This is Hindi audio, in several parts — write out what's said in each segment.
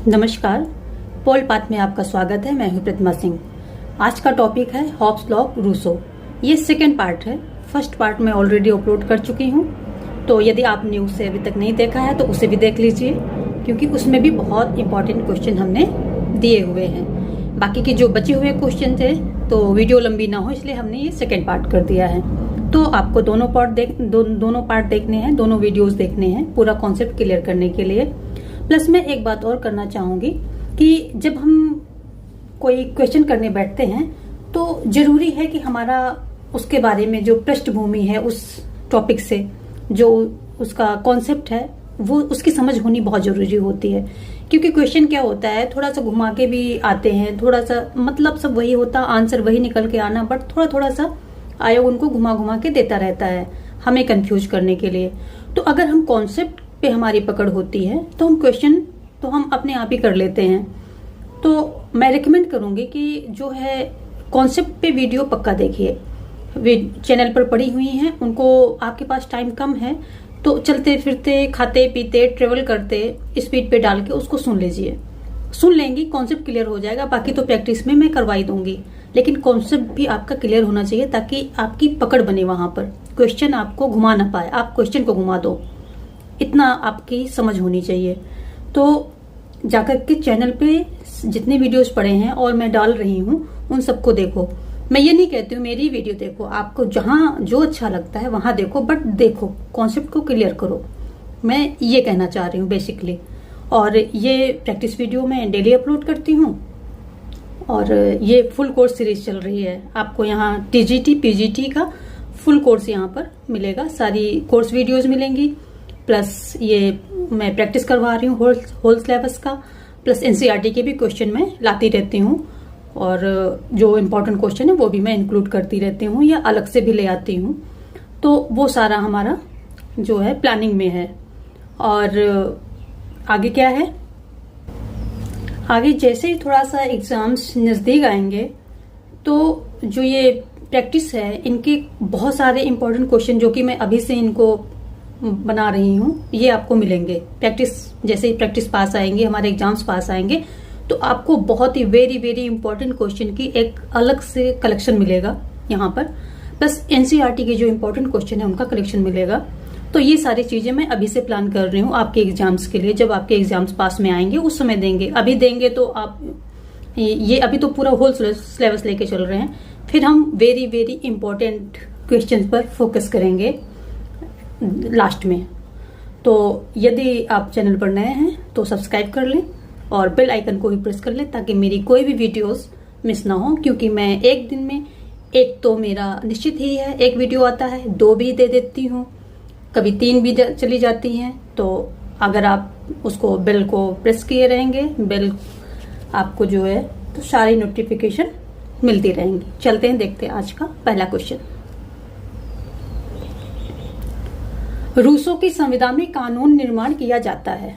नमस्कार, पोल पाथ में आपका स्वागत है। मैं हूं प्रतिमा सिंह। आज का टॉपिक है हॉब्स लॉ रूसो। ये सेकेंड पार्ट है। फर्स्ट पार्ट मैं ऑलरेडी अपलोड कर चुकी हूं, तो यदि आपने उसे अभी तक नहीं देखा है तो उसे भी देख लीजिए, क्योंकि उसमें भी बहुत इंपॉर्टेंट क्वेश्चन हमने दिए हुए हैं। बाकी के जो बचे हुए क्वेश्चन थे तो वीडियो लंबी ना हो, इसलिए हमने ये सेकेंड पार्ट कर दिया है। तो आपको दोनों पार्ट देखने हैं, दोनों वीडियोस देखने हैं पूरा कॉन्सेप्ट क्लियर करने के लिए। प्लस मैं एक बात और करना चाहूंगी कि जब हम कोई क्वेश्चन करने बैठते हैं तो जरूरी है कि हमारा उसके बारे में जो पृष्ठभूमि है, उस टॉपिक से जो उसका कॉन्सेप्ट है वो उसकी समझ होनी बहुत जरूरी होती है। क्योंकि क्वेश्चन क्या होता है, थोड़ा सा घुमा के भी आते हैं, थोड़ा सा मतलब सब वही होता, आंसर वही निकल के आना, बट थोड़ा थोड़ा सा आयोग उनको घुमा घुमा के देता रहता है हमें कंफ्यूज करने के लिए। तो अगर हम कॉन्सेप्ट पे हमारी पकड़ होती है तो हम क्वेश्चन तो हम अपने आप ही कर लेते हैं। तो मैं रिकमेंड करूंगी कि जो है कॉन्सेप्ट पे वीडियो पक्का देखिए। चैनल पर पड़ी हुई हैं, उनको आपके पास टाइम कम है तो चलते फिरते, खाते पीते, ट्रेवल करते स्पीड पे डाल के उसको सुन लीजिए। सुन लेंगी, कॉन्सेप्ट क्लियर हो जाएगा। बाकी तो प्रैक्टिस में मैं करवाई दूंगी, लेकिन कॉन्सेप्ट भी आपका क्लियर होना चाहिए ताकि आपकी पकड़ बने। वहां पर क्वेश्चन आपको घुमा ना पाए, आप क्वेश्चन को घुमा दो, इतना आपकी समझ होनी चाहिए। तो जाकर के चैनल पे जितने वीडियोस पड़े हैं और मैं डाल रही हूँ उन सबको देखो। मैं ये नहीं कहती हूँ मेरी वीडियो देखो, आपको जहां जो अच्छा लगता है वहां देखो, बट देखो कॉन्सेप्ट को क्लियर करो। मैं ये कहना चाह रही हूँ बेसिकली। और ये प्रैक्टिस वीडियो मैं डेली अपलोड करती हूँ और ये फुल कोर्स सीरीज चल रही है। आपको यहाँ टीजीटी पीजीटी का फुल कोर्स यहाँ पर मिलेगा, सारी कोर्स वीडियोज मिलेंगी। प्लस ये मैं प्रैक्टिस करवा रही हूँ होल सिलेबस का, प्लस एनसीईआरटी के भी क्वेश्चन मैं लाती रहती हूँ और जो इम्पोर्टेंट क्वेश्चन है वो भी मैं इंक्लूड करती रहती हूँ या अलग से भी ले आती हूँ। तो वो सारा हमारा जो है प्लानिंग में है। और आगे क्या है, आगे जैसे ही थोड़ा सा एग्जाम्स नजदीक आएंगे तो जो ये प्रैक्टिस है, इनके बहुत सारे इंपॉर्टेंट क्वेश्चन जो कि मैं अभी से इनको बना रही हूँ, ये आपको मिलेंगे। प्रैक्टिस जैसे ही प्रैक्टिस पास आएंगे, हमारे एग्जाम्स पास आएंगे, तो आपको बहुत ही वेरी वेरी इंपॉर्टेंट क्वेश्चन की एक अलग से कलेक्शन मिलेगा यहाँ पर। प्लस एनसीईआरटी के जो इंपॉर्टेंट क्वेश्चन है उनका कलेक्शन मिलेगा। तो ये सारी चीजें मैं अभी से प्लान कर रही हूँ आपके एग्जाम्स के लिए। जब आपके एग्जाम्स पास में आएंगे उस समय देंगे, अभी देंगे तो आप ये अभी तो पूरा होल सिलेबस लेके चल रहे हैं। फिर हम वेरी वेरी इंपॉर्टेंट क्वेश्चन पर फोकस करेंगे लास्ट में। तो यदि आप चैनल पर नए हैं तो सब्सक्राइब कर लें और बेल आइकन को भी प्रेस कर लें ताकि मेरी कोई भी वीडियोस मिस ना हो। क्योंकि मैं एक दिन में एक तो मेरा निश्चित ही है, एक वीडियो आता है, 2 भी दे देती हूँ, कभी 3 भी चली जाती हैं। तो अगर आप उसको बेल को प्रेस किए रहेंगे, बेल आपको जो है तो सारी नोटिफिकेशन मिलती रहेंगी। चलते हैं, देखते हैं आज का पहला क्वेश्चन। रूसो की संविधा में कानून निर्माण किया जाता है।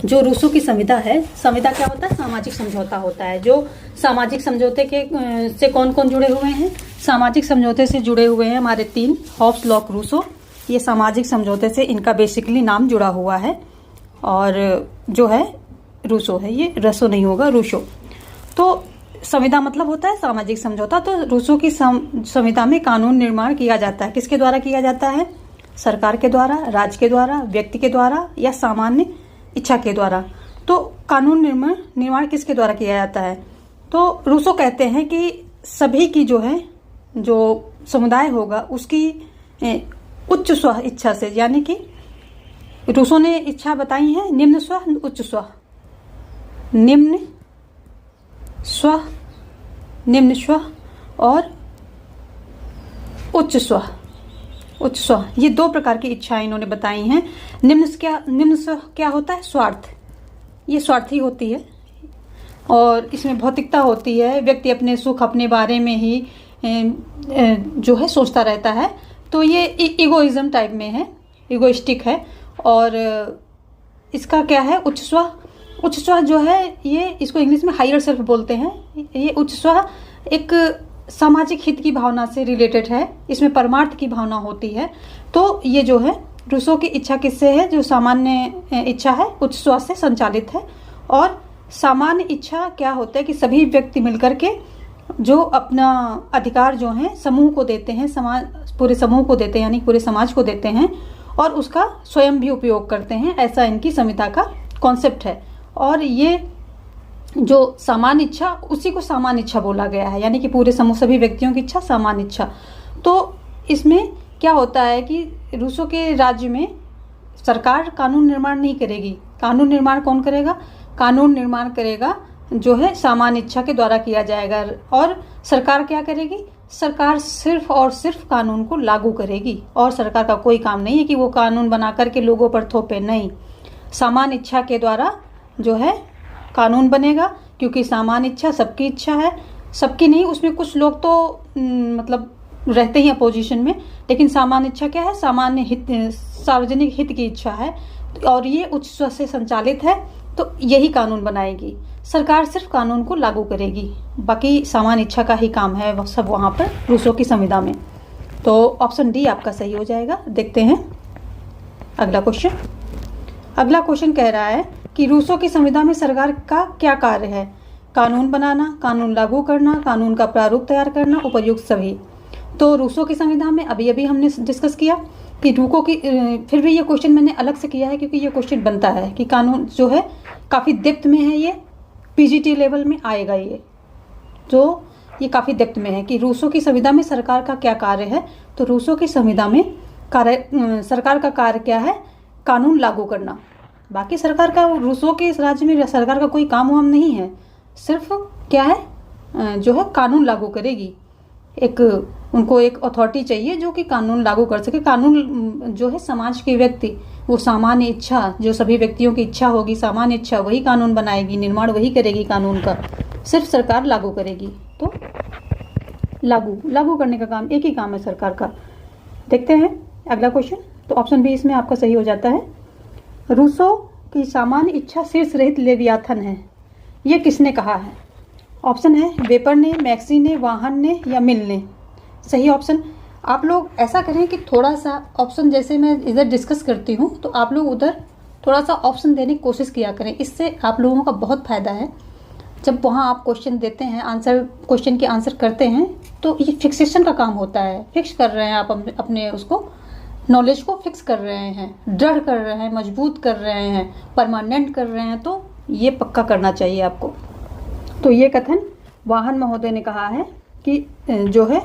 जो रूसो की संविधा है, संविधा क्या होता है? सामाजिक समझौता होता है। जो सामाजिक समझौते के से कौन कौन जुड़े हुए हैं? सामाजिक समझौते से जुड़े हुए हैं हमारे 3, हॉब्स लॉ रूसो। ये सामाजिक समझौते से इनका बेसिकली नाम जुड़ा हुआ है। और जो है रूसो है, ये रसो नहीं होगा, रूसो। तो संविधा मतलब होता है सामाजिक समझौता। तो रूसो की संविधा में कानून निर्माण किया जाता है। किसके द्वारा किया जाता है? सरकार के द्वारा, राज्य के द्वारा, व्यक्ति के द्वारा या सामान्य इच्छा के द्वारा। तो कानून निर्माण किसके द्वारा किया जाता है? तो रूसो कहते हैं कि सभी की जो है, जो समुदाय होगा उसकी उच्च स्व इच्छा से, यानी कि रूसो ने इच्छा बताई है निम्न स्व, उच्च स्व, निम्न स्व, निम्न स्व और उच्च स्व। उच्च स्व, ये 2 प्रकार की इच्छाएं इन्होंने बताई हैं। निम्न स्व क्या होता है? स्वार्थ। ये स्वार्थी होती है और इसमें भौतिकता होती है। व्यक्ति अपने सुख, अपने बारे में ही जो है सोचता रहता है। तो ये इगोइज्म टाइप में है, इगोइस्टिक है। और इसका क्या है? उच्च स्व। उच्च स्व जो है ये, इसको इंग्लिश में हायर सेल्फ बोलते हैं। ये उच्च स्व एक सामाजिक हित की भावना से रिलेटेड है, इसमें परमार्थ की भावना होती है। तो ये जो है रूसो की इच्छा किससे है? जो सामान्य इच्छा है, उच्च स्व से संचालित है। और सामान्य इच्छा क्या होता है कि सभी व्यक्ति मिलकर के जो अपना अधिकार जो है समूह को देते हैं, समाज पूरे समूह को देते हैं, यानी पूरे समाज को देते हैं और उसका स्वयं भी उपयोग करते हैं, ऐसा इनकी संविधा का कॉन्सेप्ट है। और ये जो सामान्य इच्छा, उसी को सामान्य इच्छा बोला गया है, यानी कि पूरे समूह सभी व्यक्तियों की इच्छा सामान्य इच्छा। तो इसमें क्या होता है कि रूसों के राज्य में सरकार कानून निर्माण नहीं करेगी। कानून निर्माण कौन करेगा? कानून निर्माण करेगा जो है सामान्य इच्छा के द्वारा किया जाएगा। और सरकार क्या करेगी? सरकार सिर्फ और सिर्फ कानून को लागू करेगी और सरकार का कोई काम नहीं है कि वो कानून बना करके लोगों पर थोपे, नहीं। सामान्य इच्छा के द्वारा जो है कानून बनेगा, क्योंकि सामान्य इच्छा सबकी इच्छा है, सबकी नहीं, उसमें कुछ लोग तो मतलब रहते ही अपोजिशन में, लेकिन सामान्य इच्छा क्या है? सामान्य हित, सार्वजनिक हित की इच्छा है और ये उच्च स्वर से संचालित है, तो यही कानून बनाएगी। सरकार सिर्फ कानून को लागू करेगी, बाकी सामान्य इच्छा का ही काम है वो सब वहाँ पर रूसों की संविधा में। तो ऑप्शन डी आपका सही हो जाएगा। देखते हैं अगला क्वेश्चन। अगला क्वेश्चन कह रहा है कि रूसों की संविधा में सरकार का क्या कार्य है? कानून बनाना, कानून लागू करना, कानून का प्रारूप तैयार करना, उपर्युक्त सभी। तो रूसों की संविधा में अभी अभी हमने डिस्कस किया कि रूसों की, फिर भी ये क्वेश्चन मैंने अलग से किया है क्योंकि ये क्वेश्चन बनता है कि कानून जो है काफ़ी डेप्थ में है, ये पीजीटी लेवल में आएगा ये, तो ये काफ़ी डेप्थ में है कि रूसों की संविधा में सरकार का क्या कार्य है। तो रूसों की संविधा में सरकार का कार्य क्या है? कानून लागू करना। बाकी सरकार का, रूसों के इस राज्य में सरकार का कोई काम वाम नहीं है, सिर्फ क्या है जो है कानून लागू करेगी। उनको एक अथॉरिटी चाहिए जो कि कानून लागू कर सके। कानून जो है समाज के व्यक्ति, वो सामान्य इच्छा, जो सभी व्यक्तियों की इच्छा होगी सामान्य इच्छा, वही कानून बनाएगी, निर्माण वही करेगी कानून का, सिर्फ सरकार लागू करेगी। तो लागू करने का काम, एक ही काम है सरकार का। देखते हैं अगला क्वेश्चन। तो ऑप्शन बी इसमें आपका सही हो जाता है। रूसों की सामान्य इच्छा शीर्ष रहित लेवियाथन है, ये किसने कहा है? ऑप्शन है वेपर ने, मैक्सी ने, वाहन ने या मिल ने। सही ऑप्शन। आप लोग ऐसा करें कि थोड़ा सा ऑप्शन, जैसे मैं इधर डिस्कस करती हूँ तो आप लोग उधर थोड़ा सा ऑप्शन देने की कोशिश किया करें, इससे आप लोगों का बहुत फ़ायदा है। जब वहाँ आप क्वेश्चन देते हैं, क्वेश्चन के आंसर करते हैं, तो ये फिक्सेशन का काम होता है। फिक्स कर रहे हैं आप अपने उसको, नॉलेज को फिक्स कर रहे हैं, दृढ़ कर रहे हैं, मजबूत कर रहे हैं, परमानेंट कर रहे हैं, तो ये पक्का करना चाहिए आपको। तो ये कथन वाहन महोदय ने कहा है कि जो है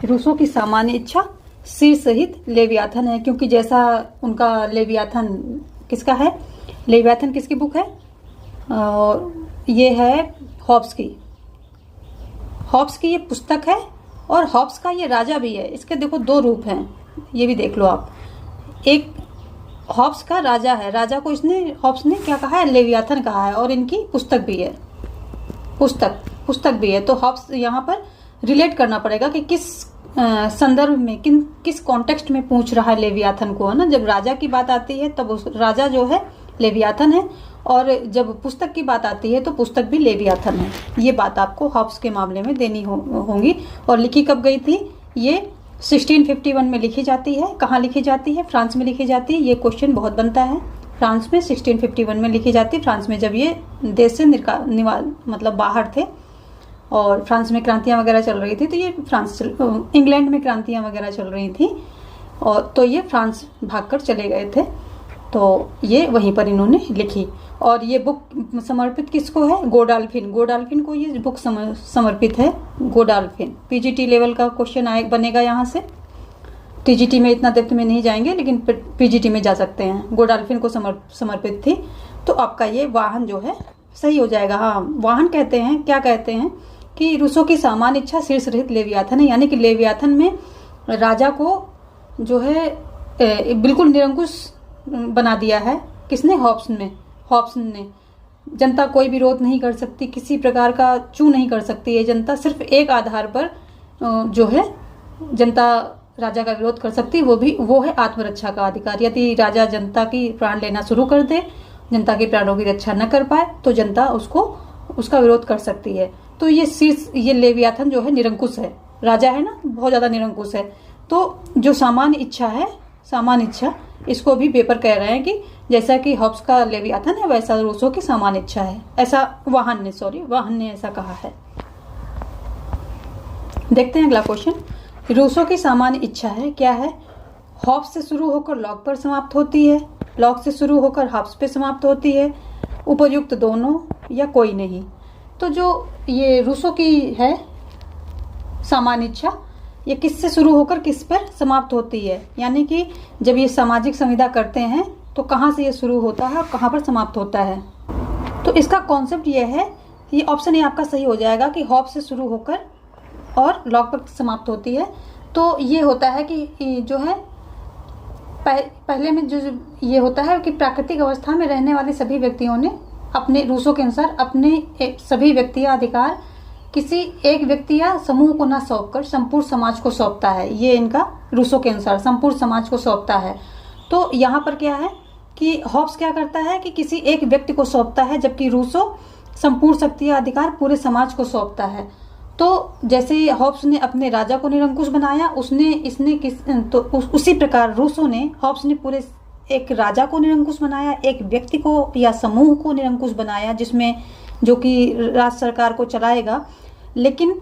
रूसों की सामान्य इच्छा शीर्ष सहित लेवियाथन है, क्योंकि जैसा उनका लेवियाथन किसका है? लेवियाथन किसकी बुक है? ये है हॉब्स की ये पुस्तक है, और हॉब्स का ये राजा भी है। इसके देखो दो रूप हैं, ये भी देख लो आप। एक हॉब्स का राजा है, राजा को हॉब्स ने क्या कहा है? लेवियाथन कहा है, और इनकी पुस्तक भी है, पुस्तक भी है। तो हॉब्स यहाँ पर रिलेट करना पड़ेगा कि किस संदर्भ में, किस कॉन्टेक्स्ट में पूछ रहा है लेवियाथन को, है ना। जब राजा की बात आती है तब उस राजा जो है लेवियाथन है, और जब पुस्तक की बात आती है तो पुस्तक भी लेवियाथन है। ये बात आपको हॉब्स के मामले में देनी होंगी। और लिखी कब गई थी? ये 1651 में लिखी जाती है। कहाँ लिखी जाती है? फ्रांस में लिखी जाती है। ये क्वेश्चन बहुत बनता है। फ्रांस में 1651 में लिखी जाती है। फ्रांस में जब ये देश से मतलब बाहर थे और फ्रांस में क्रांतियाँ वगैरह चल रही थी, तो ये इंग्लैंड में क्रांतियाँ वगैरह चल रही थी, और तो ये फ्रांस भागकर चले गए थे, तो ये वहीं पर इन्होंने लिखी। और ये बुक समर्पित किसको है? गोडाल्फिन को ये बुक समर्पित है। गोडाल्फिन पीजीटी लेवल का क्वेश्चन बनेगा यहाँ से। टीजीटी में इतना डेप्थ में नहीं जाएंगे, लेकिन पीजीटी में जा सकते हैं। गोडाल्फिन को समर्पित थी। तो आपका ये वाहन जो है सही हो जाएगा। हाँ, वाहन कहते हैं, क्या कहते हैं कि रूसों की सामान्य इच्छा शीर्ष रहित लेवियाथन है, यानी कि लेवियाथन में राजा को जो है बिल्कुल निरंकुश बना दिया है। किसने? हॉब्स ने। जनता कोई विरोध नहीं कर सकती, किसी प्रकार का चू नहीं कर सकती है जनता। सिर्फ एक आधार पर जो है जनता राजा का विरोध कर सकती, वो है आत्मरक्षा का अधिकार। यदि राजा जनता की प्राण लेना शुरू कर दे, जनता के प्राणों की रक्षा न कर पाए, तो जनता उसका विरोध कर सकती है। तो ये लेवियाथन जो है निरंकुश है, राजा है ना, बहुत ज्यादा निरंकुश है। तो जो सामान्य इच्छा है सामान्य इच्छा, इसको भी पेपर कह रहे हैं कि जैसा कि हॉब्स का लेवियाथन है वैसा रूसो की सामान्य इच्छा है, ऐसा वाहन ने ऐसा कहा है। देखते हैं अगला क्वेश्चन। रूसो की सामान्य इच्छा है क्या है? हॉब्स से शुरू होकर लॉक पर समाप्त होती है, लॉक से शुरू होकर हॉब्स पे समाप्त होती है, उपयुक्त दोनों या कोई नहीं। तो जो ये रूसो की है सामान्य इच्छा, ये किससे शुरू होकर किस पर समाप्त होती है, यानी कि जब ये सामाजिक संविदा करते हैं तो कहाँ से ये शुरू होता है और कहाँ पर समाप्त होता है। तो इसका कॉन्सेप्ट ये है, ये ऑप्शन ए आपका सही हो जाएगा कि हॉब से शुरू होकर और लॉक पर समाप्त होती है। तो ये होता है कि जो है पहले में जो ये होता है कि प्राकृतिक अवस्था में रहने वाले सभी व्यक्तियों ने अपने रूसो के अनुसार अपने सभी व्यक्ति अधिकार किसी एक व्यक्ति या समूह को न सौंपकर संपूर्ण समाज को सौंपता है। ये इनका रूसो के अनुसार संपूर्ण समाज को सौंपता है। तो यहाँ पर क्या है कि हॉब्स क्या करता है कि किसी एक व्यक्ति को सौंपता है, जबकि रूसो संपूर्ण शक्ति या अधिकार पूरे समाज को सौंपता है। तो जैसे हॉब्स ने अपने राजा को निरंकुश बनाया, उसी प्रकार रूसो ने हॉब्स ने पूरे एक राजा को निरंकुश बनाया, एक व्यक्ति को या समूह को निरंकुश बनाया, जिसमें जो कि राज्य सरकार को चलाएगा। लेकिन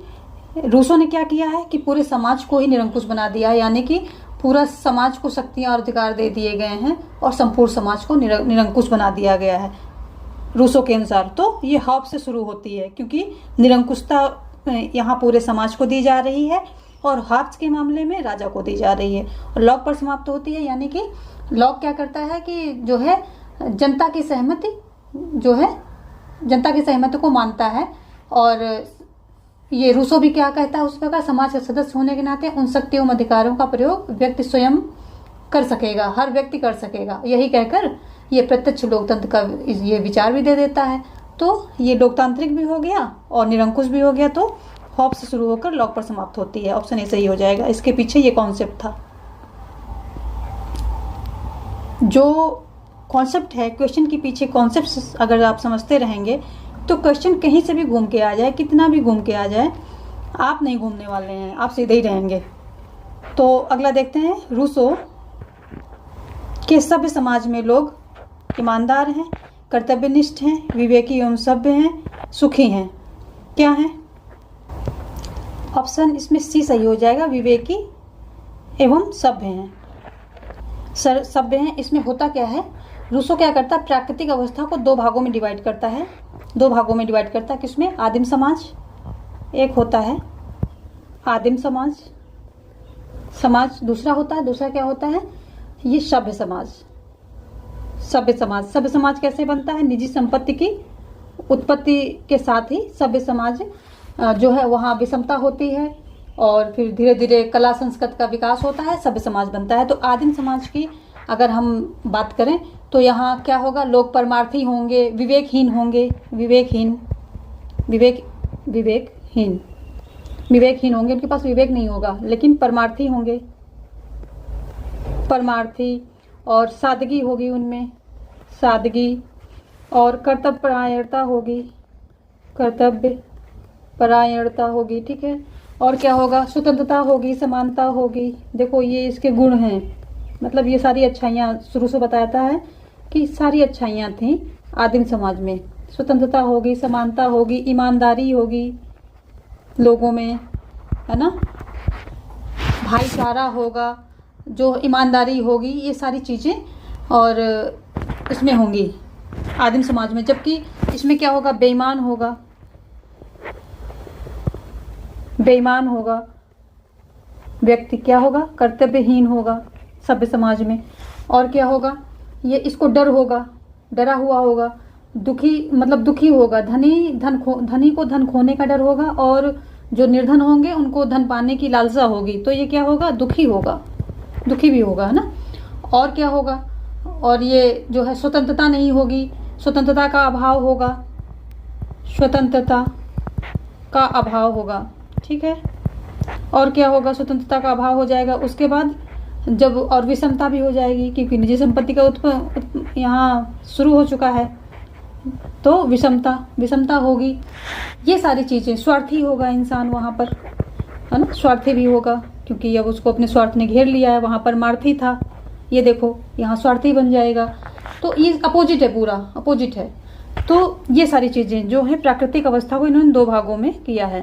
रूसो ने क्या किया है कि पूरे समाज को ही निरंकुश बना दिया, यानी कि पूरा समाज को शक्तियां और अधिकार दे दिए गए हैं और संपूर्ण समाज को निरंकुश बना दिया गया है रूसो के अनुसार। तो ये हॉब्स से शुरू होती है, क्योंकि निरंकुशता यहाँ पूरे समाज को दी जा रही है और हॉब्स के मामले में राजा को दी जा रही है। और लॉक पर समाप्त होती है, यानी कि लॉक क्या करता है कि जो है जनता की सहमति को मानता है। और ये रूसो भी क्या कहता है उस प्रकार, समाज के सदस्य होने के नाते उन शक्तियों एवं अधिकारों का प्रयोग व्यक्ति स्वयं कर सकेगा, हर व्यक्ति कर सकेगा। यही कहकर ये प्रत्यक्ष लोकतंत्र का ये विचार भी दे देता है। तो ये लोकतांत्रिक भी हो गया और निरंकुश भी हो गया। तो हॉब्स से शुरू होकर लॉक पर समाप्त होती है, ऑप्शन ए सही हो जाएगा। इसके पीछे ये कॉन्सेप्ट था। जो कॉन्सेप्ट है, क्वेश्चन के पीछे कॉन्सेप्ट अगर आप समझते रहेंगे तो क्वेश्चन कहीं से भी घूम के आ जाए, कितना भी घूम के आ जाए, आप नहीं घूमने वाले हैं, आप सीधे ही रहेंगे। तो अगला देखते हैं। रूसो के सभ्य समाज में लोग ईमानदार हैं, कर्तव्यनिष्ठ हैं, विवेकी एवं सभ्य हैं, सुखी हैं। क्या हैं? ऑप्शन इसमें सी सही हो जाएगा, विवेकी एवं सभ्य हैं, सभ्य हैं। इसमें होता क्या है, रूसो क्या करता है, प्राकृतिक अवस्था को दो भागों में डिवाइड करता है। किसमें? आदिम समाज एक होता है, आदिम समाज दूसरा होता है। दूसरा क्या होता है? ये सभ्य समाज कैसे बनता है? निजी संपत्ति की उत्पत्ति के साथ ही सभ्य समाज जो है वहाँ विषमता होती है और फिर धीरे धीरे कला संस्कृति का विकास होता है, सभ्य समाज बनता है। तो आदिम समाज की अगर हम बात करें तो यहाँ क्या होगा, लोग परमार्थी होंगे, विवेकहीन होंगे, विवेकहीन होंगे, उनके पास विवेक नहीं होगा, लेकिन परमार्थी होंगे, परमार्थी। और सादगी होगी उनमें, सादगी। और कर्तव्य परायणता होगी, ठीक है। और क्या होगा, स्वतंत्रता होगी, समानता होगी। देखो ये इसके गुण हैं, मतलब ये सारी अच्छाइयाँ शुरू से बताता है कि सारी अच्छाइयाँ थी आदिम समाज में। स्वतंत्रता होगी, समानता होगी, ईमानदारी होगी लोगों में, है ना, भाईचारा होगा, जो ईमानदारी होगी, ये सारी चीज़ें और इसमें होंगी आदिम समाज में। जबकि इसमें क्या होगा, बेईमान होगा व्यक्ति, क्या होगा, कर्तव्यहीन होगा सभ्य समाज में। और क्या होगा, ये इसको डरा हुआ होगा, दुखी होगा, धनी को धन खोने का डर होगा और जो निर्धन होंगे उनको धन पाने की लालसा होगी। तो ये क्या होगा, दुखी भी होगा, है ना। और क्या होगा, और ये जो है स्वतंत्रता नहीं होगी, स्वतंत्रता का अभाव होगा, ठीक है। और क्या होगा, स्वतंत्रता का अभाव हो जाएगा। उसके बाद जब और विषमता भी हो जाएगी, क्योंकि निजी संपत्ति का यहाँ शुरू हो चुका है, तो विषमता होगी। ये सारी चीजें, स्वार्थी होगा इंसान वहाँ पर, है ना, स्वार्थी भी होगा, क्योंकि अब उसको अपने स्वार्थ ने घेर लिया है। वहाँ पर मार्थी था, ये देखो यहाँ स्वार्थी बन जाएगा, तो ये अपोजिट है, पूरा अपोजिट है। तो ये सारी चीजें जो है प्राकृतिक अवस्था को इन्होंने दो भागों में किया है।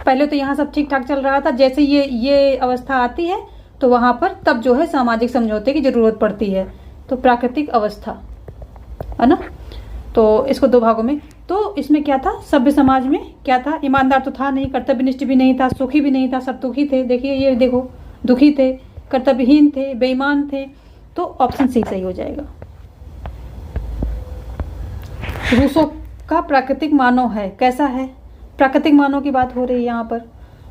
पहले तो यहाँ सब ठीक ठाक चल रहा था, जैसे ये अवस्था आती है तो वहां पर तब जो है सामाजिक समझौते की जरूरत पड़ती है। तो प्राकृतिक अवस्था है ना, तो इसको दो भागों में। तो इसमें क्या था, सभ्य समाज में क्या था, ईमानदार तो था नहीं, कर्तव्यनिष्ठ भी नहीं था, सुखी भी नहीं था, सब दुखी थे। देखिए ये देखो, दुखी थे, कर्तव्यहीन थे, बेईमान थे। तो ऑप्शन सी सही हो जाएगा। रूसो का प्राकृतिक मानव है, कैसा है, प्राकृतिक मानव की बात हो रही है यहाँ पर,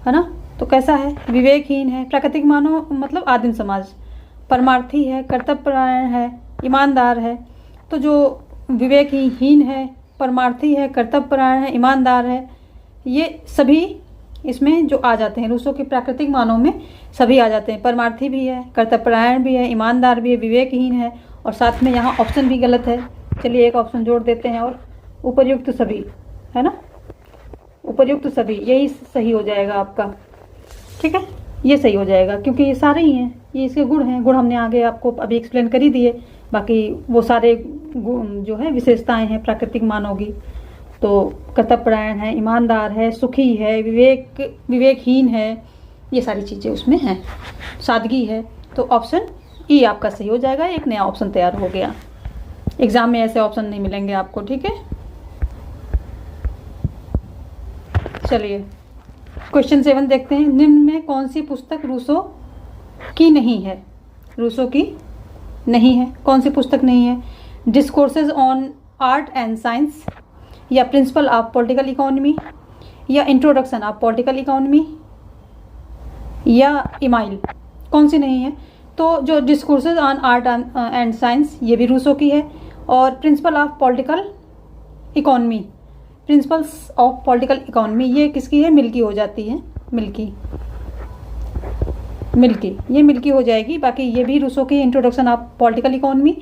है ना। तो कैसा है, विवेकहीन है। प्राकृतिक मानव मतलब आदिम समाज। परमार्थी है, कर्तव्यपरायण है, ईमानदार है। तो जो विवेकहीन है, परमार्थी है, कर्तव्यपरायण है, ईमानदार है, ये सभी इसमें जो आ जाते हैं, रूसो के प्राकृतिक मानव में सभी आ जाते हैं। परमार्थी भी है, कर्तव्यपरायण भी है, ईमानदार भी है, विवेकहीन है, और साथ में यहाँ ऑप्शन भी गलत है। चलिए एक ऑप्शन जोड़ देते हैं, और उपर्युक्त सभी, है ना, उपर्युक्त सभी, यही सही हो जाएगा आपका। ठीक है, ये सही हो जाएगा, क्योंकि ये सारे ही हैं, ये इसके गुण हैं। गुण हमने आगे आपको अभी एक्सप्लेन कर ही दिए, बाकी वो सारे गुण जो है विशेषताएं हैं प्राकृतिक मानव की। तो कर्तव्यपरायण है, ईमानदार है, सुखी है, विवेकहीन है, ये सारी चीजें उसमें हैं, सादगी है। तो ऑप्शन ई आपका सही हो जाएगा। एक नया ऑप्शन तैयार हो गया। एग्जाम में ऐसे ऑप्शन नहीं मिलेंगे आपको, ठीक है। चलिए क्वेश्चन 7 देखते हैं। निम्न में कौन सी पुस्तक रूसो की नहीं है, रूसो की नहीं है, कौन सी पुस्तक नहीं है। Discourses on art and science, या प्रिंसिपल ऑफ पॉलिटिकल इकोनॉमी, या इंट्रोडक्शन ऑफ पॉलिटिकल इकोनॉमी, या इमाइल, कौन सी नहीं है। तो जो discourses on art and science ये भी रूसो की है, और principle of political economy, principles of political economy ये किसकी है, मिल्की हो जाती है, मिल्की, ये मिल्की हो जाएगी। बाकी ये भी रूसो की, इंट्रोडक्शन ऑफ पॉलिटिकल इकोनॉमी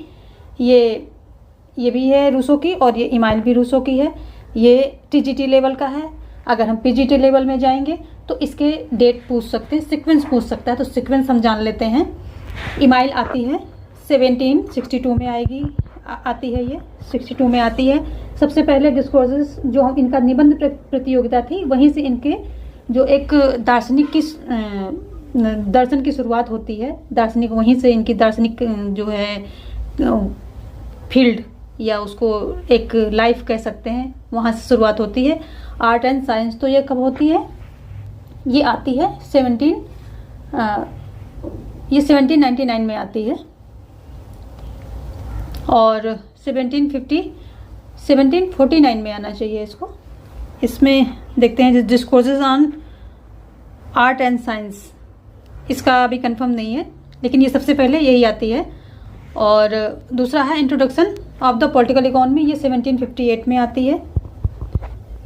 ये भी है रूसो की, और ये इमाइल भी रूसो की है। ये टीजीटी लेवल का है। अगर हम पीजीटी लेवल में जाएंगे तो इसके डेट पूछ सकते हैं, सीक्वेंस पूछ सकता है, तो सीक्वेंस हम जान लेते हैं। इमाइल आती है 1762 में आती है, ये 62 में आती है। सबसे पहले डिस्कोर्सेस जो हम इनका निबंध प्रतियोगिता थी, वहीं से इनके जो एक दार्शनिक की दर्शन की शुरुआत होती है, दार्शनिक, वहीं से इनकी दार्शनिक जो है फील्ड, या उसको एक लाइफ कह सकते हैं, वहाँ से शुरुआत होती है। आर्ट एंड साइंस तो ये कब होती है, ये आती है 1799 में आती है, और 1749 में आना चाहिए इसको। इसमें देखते हैं discourses on art and science, इसका अभी कंफर्म नहीं है, लेकिन ये सबसे पहले यही आती है। और दूसरा है introduction of the political economy, ये 1758 में आती है,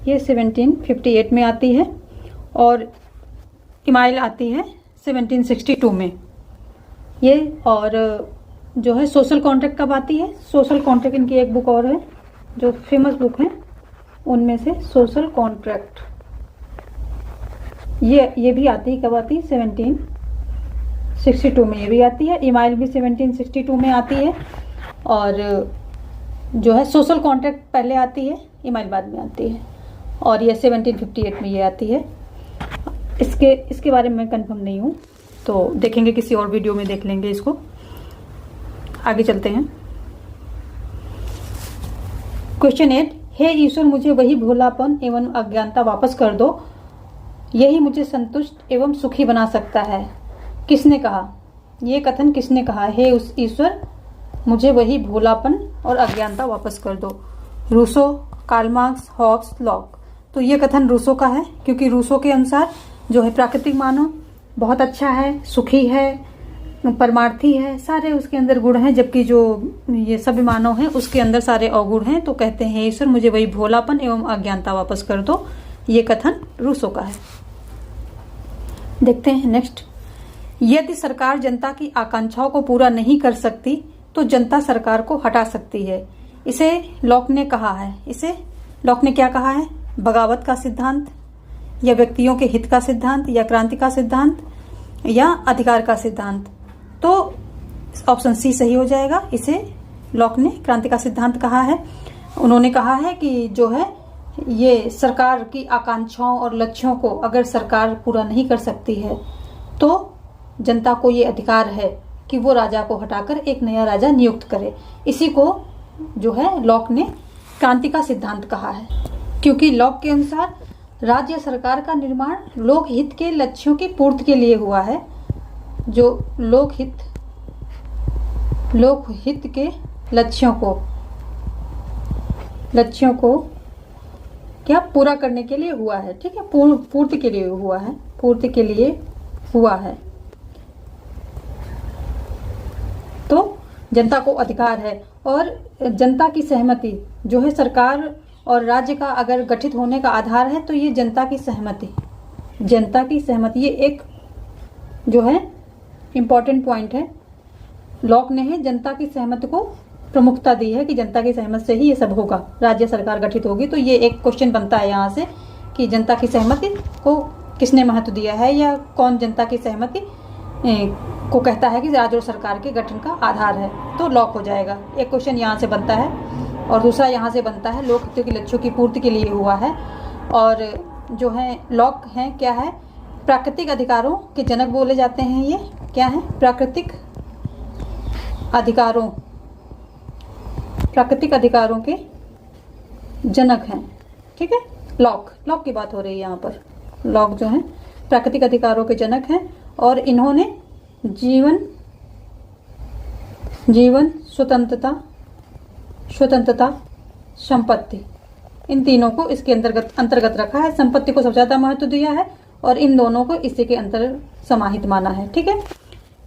ये 1758 में आती है। और इमाइल आती है 1762 में ये। और जो है सोशल कॉन्ट्रैक्ट कब आती है, सोशल कॉन्ट्रैक्ट इनकी एक बुक और है जो फेमस बुक है, उनमें से सोशल कॉन्ट्रैक्ट, ये भी आती है, कब आती है, 1762 में ये भी आती है। इमाइल भी 1762 में आती है, और जो है सोशल कॉन्ट्रैक्ट पहले आती है, इमाइल बाद में आती है, और ये 1758 में ये आती है। इसके बारे में कंफर्म नहीं हूँ, तो देखेंगे किसी और वीडियो में, देख लेंगे इसको। आगे चलते हैं। क्वेश्चन 8, हे ईश्वर मुझे वही भोलापन एवं अज्ञानता वापस कर दो, यही मुझे संतुष्ट एवं सुखी बना सकता है। किसने कहा, ये कथन किसने कहा, हे उस ईश्वर मुझे वही भोलापन और अज्ञानता वापस कर दो। Rousseau, Karl Marx, Hobbes, Locke. तो ये कथन रूसो का है, क्योंकि रूसो के अनुसार जो है प्राकृतिक मानव बहुत अच्छा है, सुखी है, परमार्थी है, सारे उसके अंदर गुण हैं, जबकि जो ये सभी मानव हैं उसके अंदर सारे अवगुण हैं। तो कहते हैं ईश्वर मुझे वही भोलापन एवं अज्ञानता वापस कर दो, ये कथन रूसो का है। देखते हैं नेक्स्ट। यदि सरकार जनता की आकांक्षाओं को पूरा नहीं कर सकती तो जनता सरकार को हटा सकती है। इसे लॉक ने कहा है, इसे लॉक ने क्या कहा है, बगावत का सिद्धांत, या व्यक्तियों के हित का सिद्धांत, या क्रांति का सिद्धांत, या अधिकार का सिद्धांत। तो ऑप्शन सी सही हो जाएगा। इसे लॉक ने क्रांति का सिद्धांत कहा है। उन्होंने कहा है कि जो है ये सरकार की आकांक्षाओं और लक्ष्यों को अगर सरकार पूरा नहीं कर सकती है तो जनता को ये अधिकार है कि वो राजा को हटाकर एक नया राजा नियुक्त करे। इसी को जो है लॉक ने क्रांति का सिद्धांत कहा है, क्योंकि लॉक के अनुसार राज्य सरकार का निर्माण लोकहित के लक्ष्यों की पूर्ति के लिए हुआ है। जो लोकहित के लक्ष्यों को क्या पूरा करने के लिए हुआ है, ठीक है, पूर्ति के लिए हुआ है। तो जनता को अधिकार है और जनता की सहमति जो है सरकार और राज्य का अगर गठित होने का आधार है तो ये जनता की सहमति ये एक जो है इम्पोर्टेंट पॉइंट है। लॉक ने है जनता की सहमति को प्रमुखता दी है कि जनता की सहमति से ही ये सब होगा, राज्य सरकार गठित होगी। तो ये एक क्वेश्चन बनता है यहाँ से कि जनता की सहमति को किसने महत्व दिया है या कौन जनता की सहमति को कहता है कि राज्य और सरकार के गठन का आधार है। तो लॉक हो जाएगा। एक क्वेश्चन यहाँ से बनता है और दूसरा यहाँ से बनता है लोकहित के लक्ष्यों की पूर्ति के लिए हुआ है। और जो है लॉक है क्या है, प्राकृतिक अधिकारों के जनक बोले जाते हैं। ये क्या है, प्राकृतिक अधिकारों के जनक हैं, ठीक है। लॉक की बात हो रही है यहाँ पर। लॉक जो है प्राकृतिक अधिकारों के जनक हैं और इन्होंने जीवन स्वतंत्रता संपत्ति इन तीनों को इसके अंतर्गत रखा है। संपत्ति को सबसे ज्यादा महत्व दिया है और इन दोनों को इसी के अंतर समाहित माना है, ठीक है।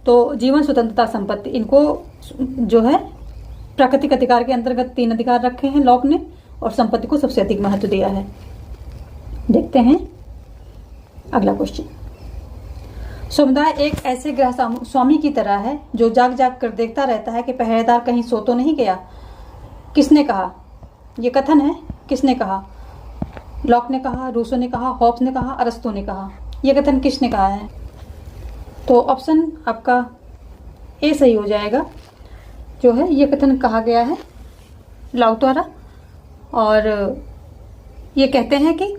तो जीवन स्वतंत्रता संपत्ति इनको जो है प्राकृतिक अधिकार के अंतर्गत 3 अधिकार रखे हैं लॉक ने और संपत्ति को सबसे अधिक महत्व दिया है। देखते हैं अगला क्वेश्चन। समुदाय एक ऐसे गृह स्वामी की तरह है जो जाग जाग कर देखता रहता है कि पहरेदार कहीं सो तो नहीं गया। किसने कहा? ये कथन है, किसने कहा? लॉक ने कहा, रूसो ने कहा, हॉब्स ने कहा, अरस्तू ने कहा। ये कथन किसने कहा है? तो ऑप्शन आपका ए सही हो जाएगा। जो है ये कथन कहा गया है लॉक द्वारा और ये कहते हैं कि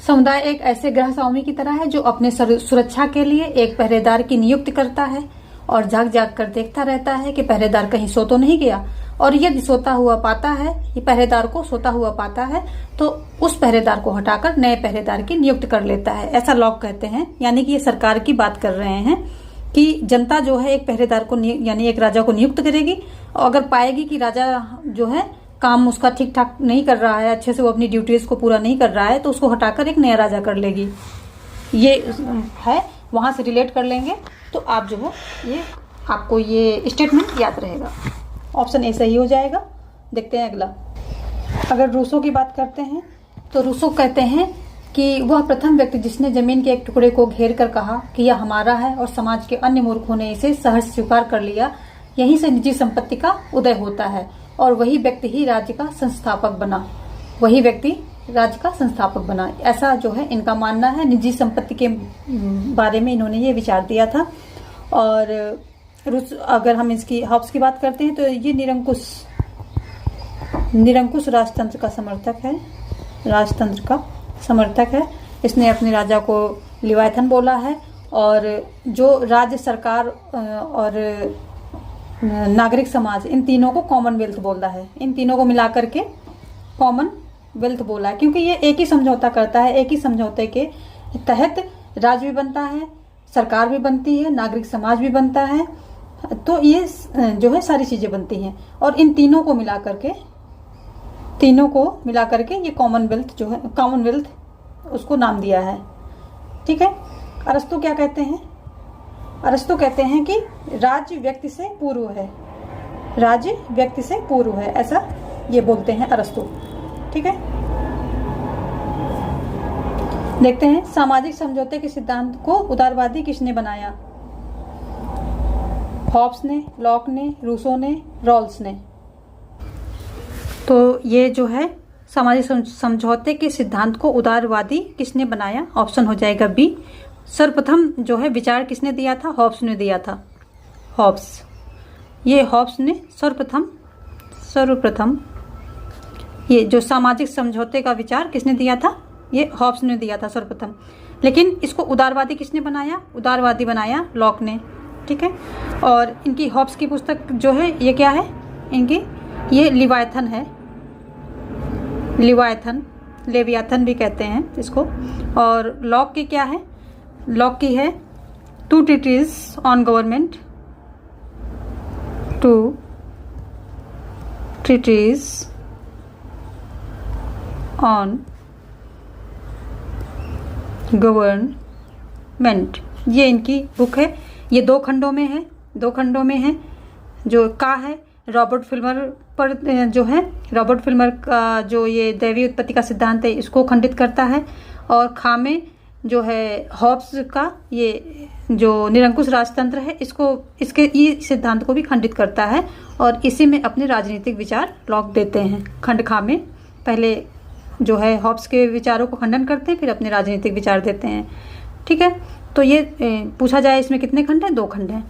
समुदाय एक ऐसे गृह स्वामी की तरह है जो अपने सुरक्षा के लिए एक पहरेदार की नियुक्ति करता है और जाग जाग कर देखता रहता है कि पहरेदार कहीं सो तो नहीं गया। और यदि सोता हुआ पाता है, ये पहरेदार को सोता हुआ पाता है तो उस पहरेदार को हटाकर नए पहरेदार की नियुक्त कर लेता है। ऐसा लॉक कहते हैं। यानी कि ये सरकार की बात कर रहे हैं कि जनता जो है एक पहरेदार को यानी एक राजा को नियुक्त करेगी और अगर पाएगी कि राजा जो है काम उसका ठीक ठाक नहीं कर रहा है, अच्छे से वो अपनी ड्यूटीज को पूरा नहीं कर रहा है, तो उसको हटाकर एक नया राजा कर लेगी। ये है, वहां से रिलेट कर लेंगे तो आप जो है ये आपको ये स्टेटमेंट याद रहेगा। ऑप्शन ए सही हो जाएगा। देखते हैं अगला। अगर रूसो की बात करते हैं तो रूसो कहते हैं कि वह प्रथम व्यक्ति जिसने जमीन के एक टुकड़े को घेर कर कहा कि यह हमारा है और समाज के अन्य मूर्खों ने इसे सहज स्वीकार कर लिया। यहीं से निजी संपत्ति का उदय होता है और वही व्यक्ति ही राज्य का संस्थापक बना। ऐसा जो है इनका मानना है। निजी संपत्ति के बारे में इन्होंने ये विचार दिया था। और अगर हम इसकी हॉब्स की बात करते हैं तो ये निरंकुश राजतंत्र का समर्थक है। इसने अपने राजा को लिवायथन बोला है और जो राज्य सरकार और नागरिक समाज इन तीनों को कॉमनवेल्थ बोलता है। इन तीनों को मिलाकर के कॉमनवेल्थ बोला है क्योंकि ये एक ही समझौता करता है। एक ही समझौते के तहत राज्य भी बनता है, सरकार भी बनती है, नागरिक समाज भी बनता है। तो ये जो है सारी चीजें बनती हैं और इन तीनों को मिलाकर के ये कॉमनवेल्थ उसको नाम दिया है, ठीक है। अरस्तु क्या कहते हैं? अरस्तु कहते हैं कि राज्य व्यक्ति से पूर्व है, ऐसा ये बोलते हैं अरस्तु, ठीक है। देखते हैं सामाजिक समझौते के सिद्धांत को उदारवादी किसने बनाया? हॉब्स ने, लॉक ने, रूसो ने, रॉल्स ने। तो ये जो है सामाजिक समझौते के सिद्धांत को उदारवादी किसने बनाया? ऑप्शन हो जाएगा बी। सर्वप्रथम जो है विचार किसने दिया था? हॉब्स ने दिया था। हॉब्स ये हॉब्स ने सर्वप्रथम ये जो सामाजिक समझौते का विचार किसने दिया था? ये हॉब्स ने दिया था सर्वप्रथम। लेकिन इसको उदारवादी किसने बनाया? उदारवादी बनाया लॉक ने। ठीक है। और इनकी हॉब्स की पुस्तक जो है ये क्या है इनकी? ये लिवायथन है। लिवायथन, लेवियाथन भी कहते हैं इसको। और लॉक की क्या है? लॉक की है 2 treaties on government, 2 treaties on government. ये इनकी बुक है। ये 2 खंडों में है, 2 खंडों में है। जो का है रॉबर्ट फिल्मर पर जो है, रॉबर्ट फिल्मर का जो ये दैवीय उत्पत्ति का सिद्धांत है इसको खंडित करता है। और खा में जो है हॉब्स का ये जो निरंकुश राजतंत्र है इसके ये सिद्धांत को भी खंडित करता है। और इसी में अपने राजनीतिक विचार लॉक देते हैं। खंड खा में पहले जो है हॉब्स के विचारों को खंडन करते हैं, फिर अपने राजनीतिक विचार देते हैं। ठीक है। तो ये पूछा जाए इसमें कितने खंड हैं? 2 खंड हैं।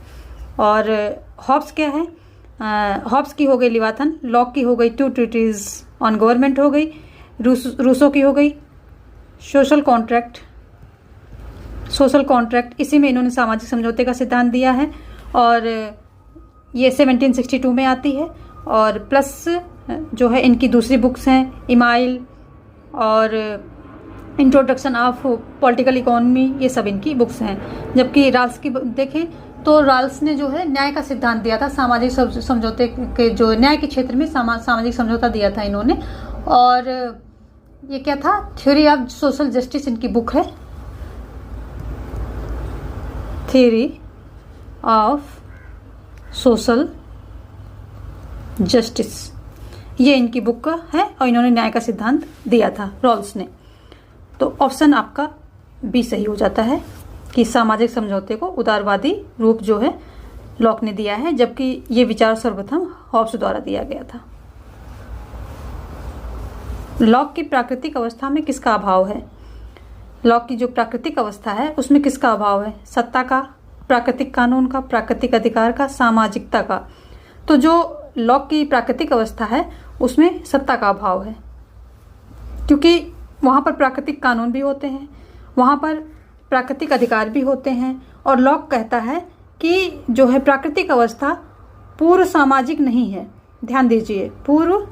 और हॉब्स क्या है? हॉब्स की हो गई लिवाथन, लॉक की हो गई 2 ट्रीटीज ऑन गवर्नमेंट हो गई, रूसो की हो गई सोशल कॉन्ट्रैक्ट। इसी में इन्होंने सामाजिक समझौते का सिद्धांत दिया है। और ये 1762 में आती है। और प्लस जो है इनकी दूसरी बुक्स हैं इमाइल और इंट्रोडक्शन ऑफ पॉलिटिकल इकोनॉमी, ये सब इनकी बुक्स हैं। जबकि राल्स की देखें तो राल्स ने जो है न्याय का सिद्धांत दिया था, सामाजिक समझौते के जो न्याय के क्षेत्र में सामाजिक समझौता दिया था इन्होंने। और ये क्या था? थ्योरी ऑफ सोशल जस्टिस इनकी बुक है, थ्योरी ऑफ सोशल जस्टिस, ये इनकी बुक है। और इन्होंने न्याय का सिद्धांत दिया था रॉल्स ने। तो ऑप्शन आपका बी सही हो जाता है कि सामाजिक समझौते को उदारवादी रूप जो है लॉक ने दिया है, जबकि ये विचार सर्वप्रथम हॉब्स द्वारा दिया गया था। लॉक की प्राकृतिक अवस्था में किसका अभाव है? लॉक की जो प्राकृतिक अवस्था है उसमें किसका अभाव है? सत्ता का, प्राकृतिक कानून का, प्राकृतिक अधिकार का, सामाजिकता का। तो जो लॉक की प्राकृतिक अवस्था है उसमें सत्ता का अभाव है, क्योंकि वहाँ पर प्राकृतिक कानून भी होते हैं, वहाँ पर प्राकृतिक अधिकार भी होते हैं। और लॉक कहता है कि जो है प्राकृतिक अवस्था पूर्व सामाजिक नहीं है। ध्यान दीजिए, पूर्व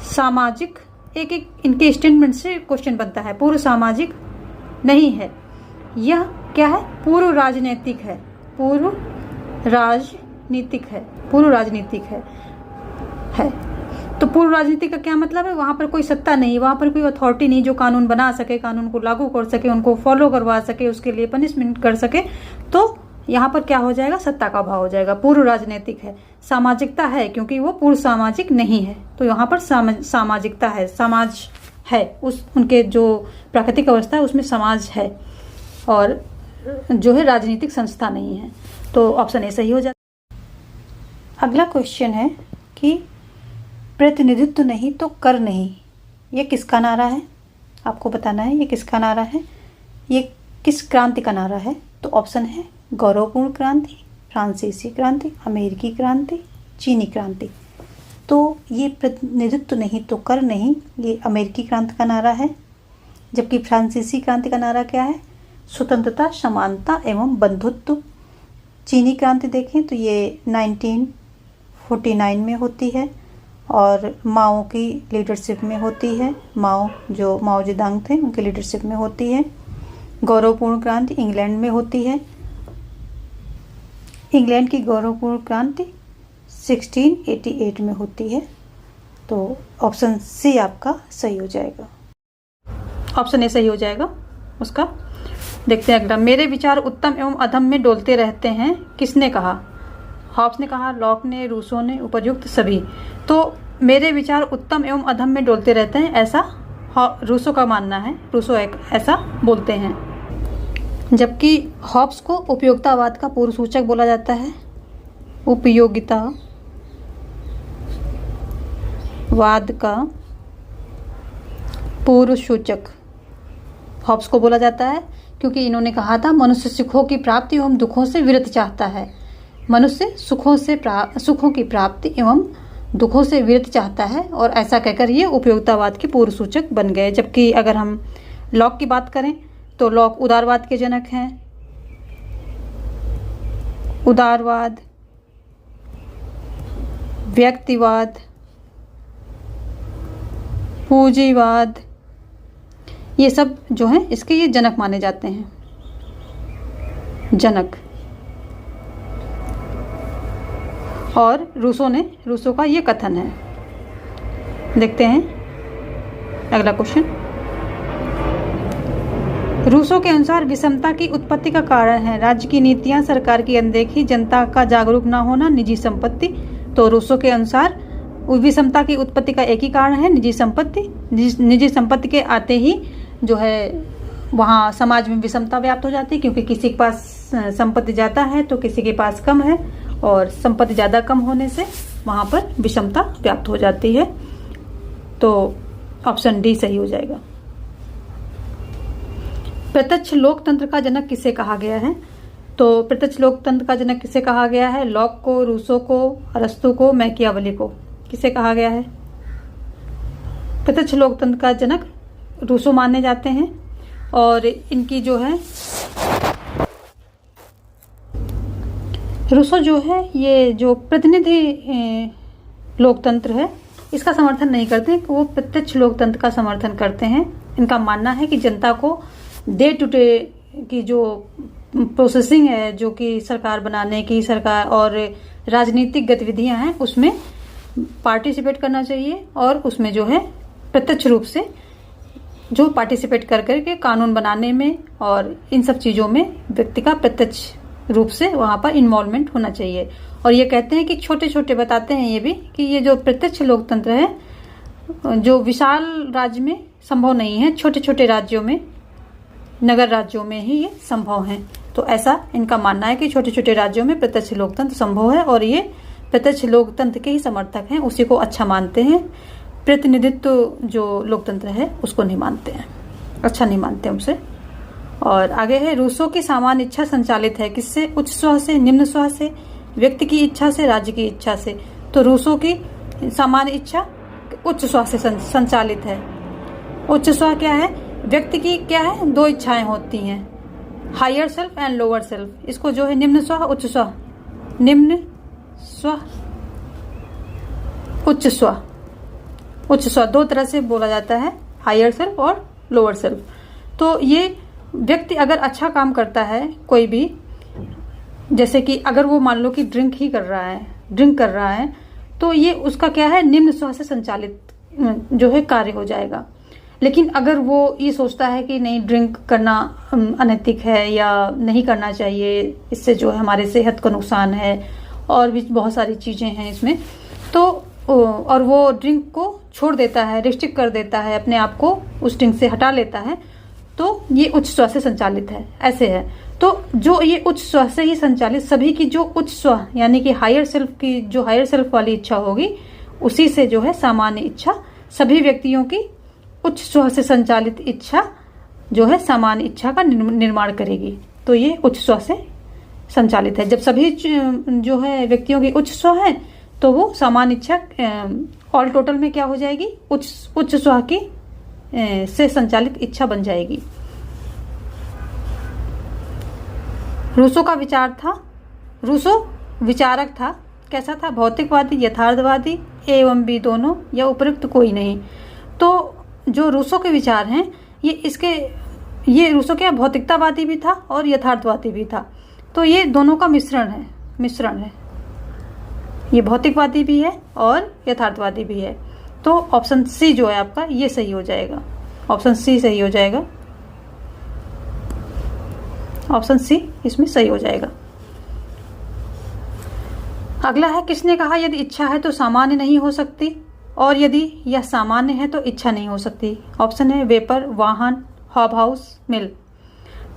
सामाजिक, एक इनके स्टेटमेंट से क्वेश्चन बनता है। पूर्व सामाजिक नहीं है, यह क्या है? पूर्व राजनीतिक है। पूर्व राजनीतिक है, पूर्व राजनीतिक है। तो पूर्व राजनीति का क्या मतलब है? वहाँ पर कोई सत्ता नहीं, वहाँ पर कोई अथॉरिटी नहीं जो कानून बना सके, कानून को लागू कर सके, उनको फॉलो करवा सके, उसके लिए पनिशमेंट कर सके। तो यहाँ पर क्या हो जाएगा? सत्ता का अभाव हो जाएगा। पूर्व राजनीतिक है। सामाजिकता है क्योंकि वो पूर्व सामाजिक नहीं है, तो यहाँ पर सामाजिकता है, समाज है। उस उनके जो प्राकृतिक अवस्था है उसमें समाज है और जो है राजनीतिक संस्था नहीं है। तो ऑप्शन ए सही हो जाता है। अगला क्वेश्चन है कि प्रतिनिधित्व नहीं तो कर नहीं, ये किसका नारा है? आपको बताना है ये किसका नारा है, ये किस क्रांति का नारा है। तो ऑप्शन है गौरवपूर्ण क्रांति, फ्रांसीसी क्रांति, अमेरिकी क्रांति, चीनी क्रांति। तो ये प्रतिनिधित्व नहीं तो कर नहीं, ये अमेरिकी क्रांति का नारा है। जबकि फ्रांसीसी क्रांति का नारा क्या है? स्वतंत्रता, समानता एवं बंधुत्व। चीनी क्रांति देखें तो ये 1949 में होती है और माओ की लीडरशिप में होती है। माओ जेदांग थे उनकी लीडरशिप में होती है। गौरवपूर्ण क्रांति इंग्लैंड में होती है। इंग्लैंड की गौरवपूर्ण क्रांति 1688 में होती है। तो ऑप्शन सी आपका सही हो जाएगा, ऑप्शन ए सही हो जाएगा उसका। देखते हैं अगला। मेरे विचार उत्तम एवं अधम में डोलते रहते हैं, किसने कहा? हॉब्स ने कहा, लॉक ने, रूसो ने, उपयुक्त सभी। तो मेरे विचार उत्तम एवं अधम में डोलते रहते हैं, ऐसा रूसो का मानना है। रूसो ऐसा बोलते हैं। जबकि हॉब्स को उपयोगितावाद का पूर्व सूचक बोला जाता है। उपयोगितावाद का पूर्व सूचक हॉब्स को बोला जाता है, क्योंकि इन्होंने कहा था मनुष्य सुखों की प्राप्ति एवं दुखों से विरत चाहता है। मनुष्य सुखों की प्राप्ति एवं दुखों से विरत चाहता है, और ऐसा कहकर ये उपयोगितावाद के पूर्व सूचक बन गए। जबकि अगर हम लॉक की बात करें तो लॉक उदारवाद के जनक हैं। उदारवाद, व्यक्तिवाद, पूंजीवाद, ये सब जो हैं इसके ये जनक माने जाते हैं, जनक। और रूसो का ये कथन है। देखते हैं अगला क्वेश्चन। रूसो के अनुसार विषमता की उत्पत्ति का कारण है राज्य की नीतियां, सरकार की अनदेखी, जनता का जागरूक न होना, निजी संपत्ति। तो रूसो के अनुसार विषमता की उत्पत्ति का एक ही कारण है, निजी संपत्ति। निजी संपत्ति के आते ही जो है वहाँ समाज में विषमता व्याप्त हो जाती है, क्योंकि किसी के पास संपत्ति ज़्यादा है तो किसी के पास कम है, और संपत्ति ज़्यादा कम होने से वहाँ पर विषमता व्याप्त हो जाती है। तो ऑप्शन डी सही हो जाएगा। प्रत्यक्ष लोकतंत्र का जनक किसे कहा गया है? तो प्रत्यक्ष लोकतंत्र का जनक किसे कहा गया है? लॉक को, रूसो को, अरस्तु को, मैकियावेली को। किसे कहा गया है? प्रत्यक्ष लोकतंत्र का जनक रूसो माने जाते हैं, और इनकी जो है रूसो जो है ये जो प्रतिनिधि लोकतंत्र है इसका समर्थन नहीं करते, वो प्रत्यक्ष लोकतंत्र का समर्थन करते हैं। इनका मानना है कि जनता को डे टू डे की जो प्रोसेसिंग है, जो कि सरकार बनाने की, सरकार और राजनीतिक गतिविधियां हैं, उसमें पार्टिसिपेट करना चाहिए, और उसमें जो है प्रत्यक्ष रूप से जो पार्टिसिपेट कर करके कानून बनाने में और इन सब चीज़ों में व्यक्ति का प्रत्यक्ष रूप से वहाँ पर इन्वॉल्वमेंट होना चाहिए। और ये कहते हैं कि छोटे छोटे बताते हैं ये भी कि ये जो प्रत्यक्ष लोकतंत्र है जो विशाल राज्य में संभव नहीं है, छोटे छोटे राज्यों में, नगर राज्यों में ही ये संभव है। तो ऐसा इनका मानना है कि छोटे छोटे राज्यों में प्रत्यक्ष लोकतंत्र संभव है, और ये प्रत्यक्ष लोकतंत्र के ही समर्थक हैं, उसी को अच्छा मानते हैं। प्रतिनिधित्व जो लोकतंत्र है उसको नहीं मानते हैं, अच्छा नहीं मानते उसे। और आगे है, रूसो की सामान्य इच्छा संचालित है किससे? उच्च स्व से, निम्न स्व से, व्यक्ति की इच्छा से, राज्य की इच्छा से। तो रूसो की सामान्य इच्छा उच्च स्व से संचालित है। उच्च स्व क्या है? व्यक्ति की क्या है? दो इच्छाएं होती हैं, higher self and lower self. इसको जो है निम्न स्व, उच्च स्व, निम्न स्व, उच्च स्व। उच्च स्व दो तरह से बोला जाता है, हायर सेल्फ और लोअर सेल्फ। तो ये व्यक्ति अगर अच्छा काम करता है कोई भी, जैसे कि अगर वो मान लो कि ड्रिंक कर रहा है, तो ये उसका क्या है? निम्न स्व से संचालित जो है कार्य हो जाएगा। लेकिन अगर वो ये सोचता है कि नहीं, ड्रिंक करना अनैतिक है या नहीं करना चाहिए, इससे जो है हमारे सेहत को नुकसान है और भी बहुत सारी चीज़ें हैं इसमें, तो और वो ड्रिंक को छोड़ देता है, रिस्ट्रिक्ट कर देता है, अपने आप को उस ड्रिंक से हटा लेता है, तो ये उच्च स्व से संचालित है, ऐसे है। तो जो ये उच्च स्व से ही संचालित सभी की जो उच्च स्व यानी कि हायर सेल्फ की जो हायर सेल्फ वाली इच्छा होगी, उसी से जो है सामान्य इच्छा, सभी व्यक्तियों की उच्च स्व से संचालित इच्छा जो है सामान्य इच्छा का निर्माण करेगी। तो ये उच्च स्व से संचालित है। जब सभी जो है व्यक्तियों की उच्च स्व है तो वो सामान्य इच्छा ऑल टोटल में क्या हो जाएगी? उच्च स्व की से संचालित इच्छा बन जाएगी। रूसो का विचार था, रूसो विचारक था, कैसा था? भौतिकवादी, यथार्थवादी, ए एवं बी दोनों, या उपयुक्त कोई नहीं। तो जो रूसो के विचार हैं ये रूसो क्या भौतिकतावादी भी था और यथार्थवादी भी था। तो ये दोनों का मिश्रण है। ये भौतिकवादी भी है और यथार्थवादी भी है। तो ऑप्शन सी जो है आपका ये सही हो जाएगा, ऑप्शन सी सही हो जाएगा, ऑप्शन सी इसमें सही हो जाएगा। अगला है, किसने कहा यदि इच्छा है तो सामान्य नहीं हो सकती, और यदि यह सामान्य है तो इच्छा नहीं हो सकती? ऑप्शन है वेपर, वाहन, हॉबहाउस, मिल।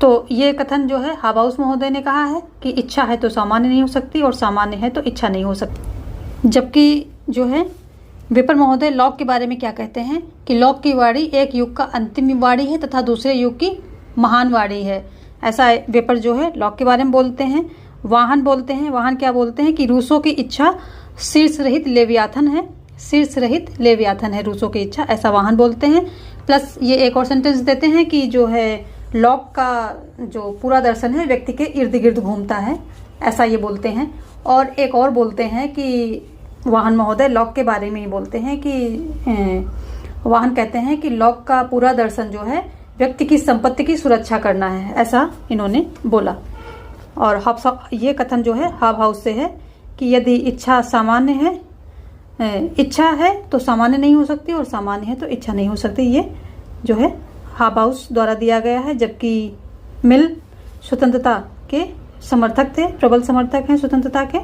तो ये कथन जो है हॉबहाउस महोदय ने कहा है कि इच्छा है तो सामान्य नहीं हो सकती और सामान्य है तो इच्छा नहीं हो सकती। जबकि जो है वेपर महोदय लॉक के बारे में क्या कहते हैं कि लॉक की वाणी एक युग का अंतिम वाणी है तथा दूसरे युग की महान वाणी है। ऐसा वेपर जो है लॉक के बारे में बोलते हैं। वाहन बोलते हैं। वाहन क्या बोलते हैं कि रूसो की इच्छा शीर्ष रहित लेवियाथन है, शीर्ष रहित लेवियाथन है रूसो की इच्छा, ऐसा वाहन बोलते हैं। प्लस ये एक और सेंटेंस देते हैं कि जो है लॉक का जो पूरा दर्शन है व्यक्ति के इर्द गिर्द घूमता है, ऐसा ये बोलते हैं। और एक और बोलते हैं कि वाहन महोदय लॉक के बारे में ही बोलते हैं कि वाहन कहते हैं कि लॉक का पूरा दर्शन जो है व्यक्ति की संपत्ति की सुरक्षा करना है, ऐसा इन्होंने बोला। और ये कथन जो है हाउस से है कि यदि इच्छा सामान्य है, इच्छा है तो सामान्य नहीं हो सकती और सामान्य है तो इच्छा नहीं हो सकती, ये जो है हाउस द्वारा दिया गया है। जबकि मिल स्वतंत्रता के समर्थक थे, प्रबल समर्थक हैं स्वतंत्रता के,